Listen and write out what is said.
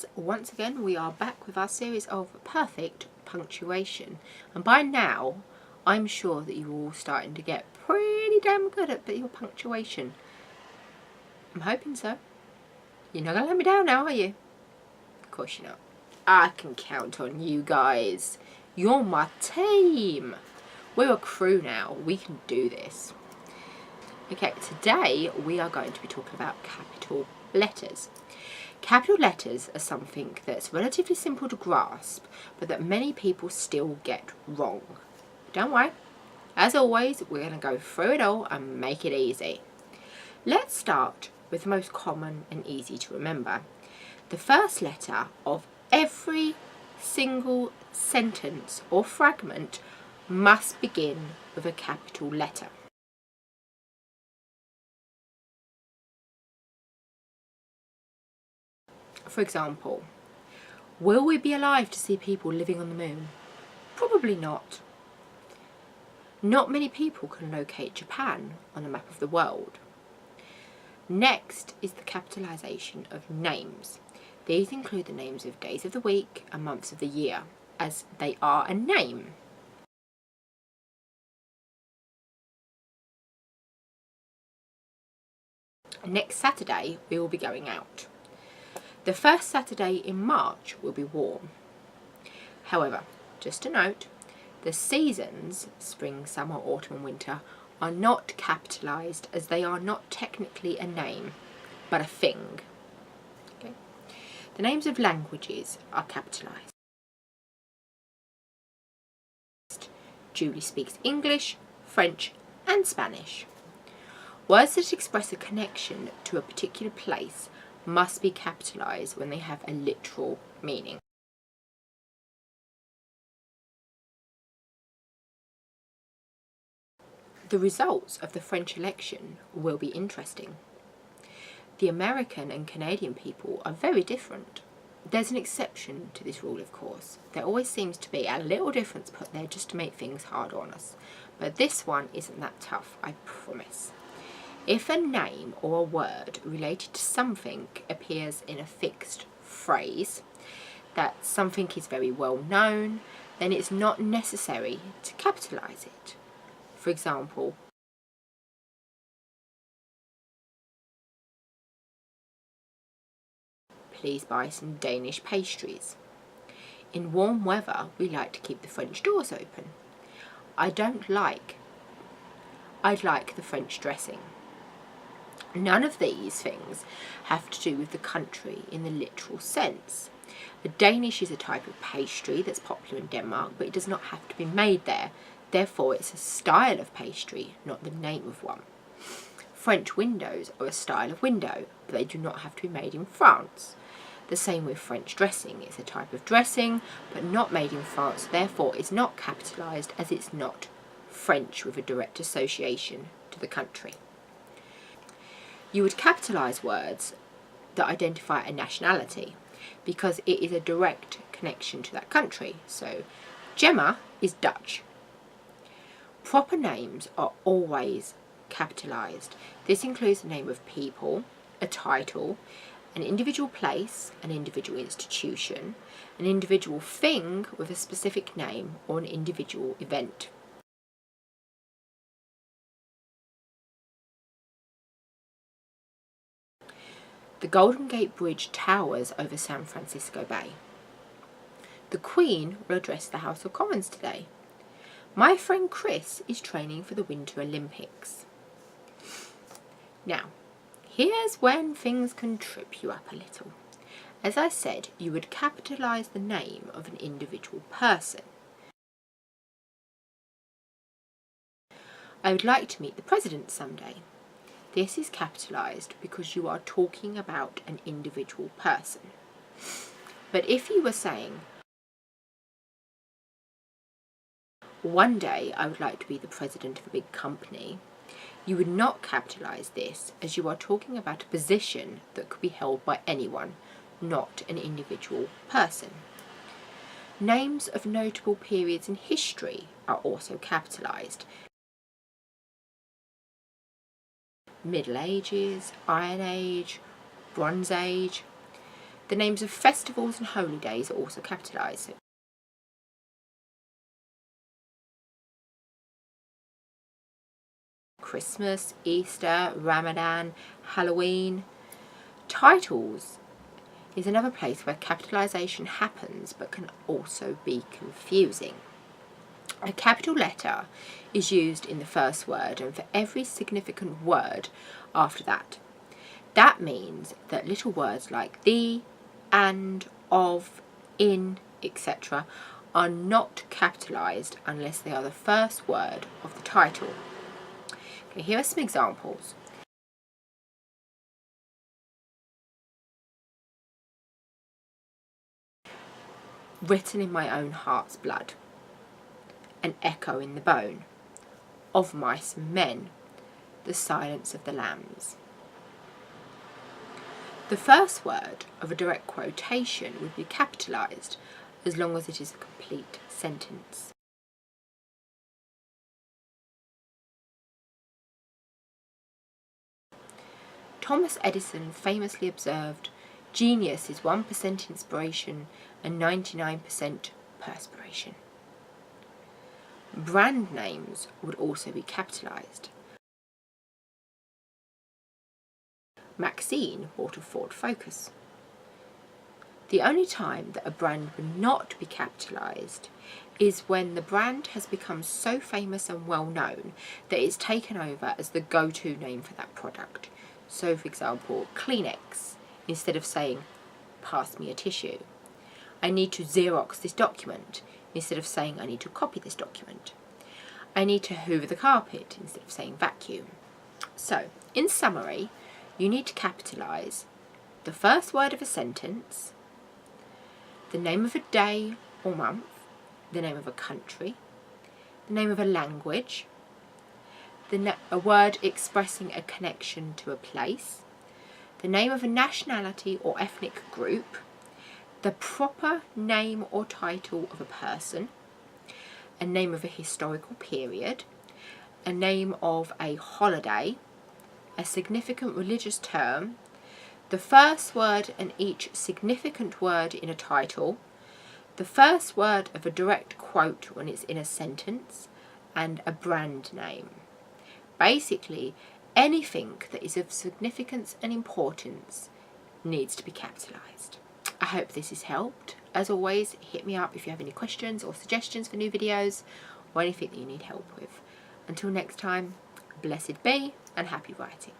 guys, once again we are back with our series of perfect punctuation, and by now I'm sure that you're all starting to get pretty damn good at your punctuation. I'm hoping so. You're not going to let me down now, are you? Of course you're not. I can count on you guys. You're my team. We're a crew now. We can do this. Okay, today we are going to be talking about capital letters. Capital letters are something that's relatively simple to grasp, but that many people still get wrong. Don't worry. As always, we're going to go through it all and make it easy. Let's start with the most common and easy to remember. The first letter of every single sentence or fragment must begin with a capital letter. For example, will we be alive to see people living on the moon? Probably not. Not many people can locate Japan on the map of the world. Next is the capitalization of names. These include the names of days of the week and months of the year, as they are a name. Next Saturday we will be going out. The first Saturday in March will be warm. However, just a note, the seasons, spring, summer, autumn and winter, are not capitalised as they are not technically a name, but a thing. Okay. The names of languages are capitalised. Julie speaks English, French and Spanish. Words that express a connection to a particular place must be capitalised when they have a literal meaning. The results of the French election will be interesting. The American and Canadian people are very different. There's an exception to this rule, of course. There always seems to be a little difference put there just to make things hard on us. But this one isn't that tough, I promise. If a name or a word related to something appears in a fixed phrase, that something is very well known, then it's not necessary to capitalise it. For example, please buy some Danish pastries. In warm weather, we like to keep the French doors open. I'd like the French dressing. None of these things have to do with the country in the literal sense. The Danish is a type of pastry that's popular in Denmark, but it does not have to be made there. Therefore, it's a style of pastry, not the name of one. French windows are a style of window, but they do not have to be made in France. The same with French dressing. It's a type of dressing, but not made in France. Therefore, it's not capitalised as it's not French with a direct association to the country. You would capitalise words that identify a nationality because it is a direct connection to that country. So, Gemma is Dutch. Proper names are always capitalised. This includes the name of people, a title, an individual place, an individual institution, an individual thing with a specific name, or an individual event. The Golden Gate Bridge towers over San Francisco Bay. The Queen will address the House of Commons today. My friend Chris is training for the Winter Olympics. Now, here's when things can trip you up a little. As I said, you would capitalise the name of an individual person. I would like to meet the President someday. This is capitalised because you are talking about an individual person. But if you were saying, one day I would like to be the president of a big company, you would not capitalise this as you are talking about a position that could be held by anyone, not an individual person. Names of notable periods in history are also capitalised. Middle Ages, Iron Age, Bronze Age. The names of festivals and holy days are also capitalised. So Christmas, Easter, Ramadan, Halloween. Titles is another place where capitalisation happens but can also be confusing. A capital letter is used in the first word and for every significant word after that. That means that little words like the, and, of, in, etc. are not capitalised unless they are the first word of the title. Okay, here are some examples. Written in my own heart's blood. An echo in the bone. Of mice and men. The silence of the lambs. The first word of a direct quotation would be capitalised as long as it is a complete sentence. Thomas Edison famously observed, "Genius is 1% inspiration and 99% perspiration." Brand names would also be capitalised. Maxine bought a Ford Focus. The only time that a brand would not be capitalised is when the brand has become so famous and well known that it's taken over as the go-to name for that product. So, for example, Kleenex, instead of saying, "pass me a tissue." I need to Xerox this document, instead of saying, "I need to copy this document." I need to hoover the carpet, instead of saying vacuum. So, in summary, you need to capitalise the first word of a sentence, the name of a day or month, the name of a country, the name of a language, a word expressing a connection to a place, the name of a nationality or ethnic group, the proper name or title of a person, a name of a historical period, a name of a holiday, a significant religious term, the first word and each significant word in a title, the first word of a direct quote when it's in a sentence, and a brand name. Basically, anything that is of significance and importance needs to be capitalised. I hope this has helped. As always, hit me up if you have any questions or suggestions for new videos or anything that you need help with. Until next time, blessed be and happy writing.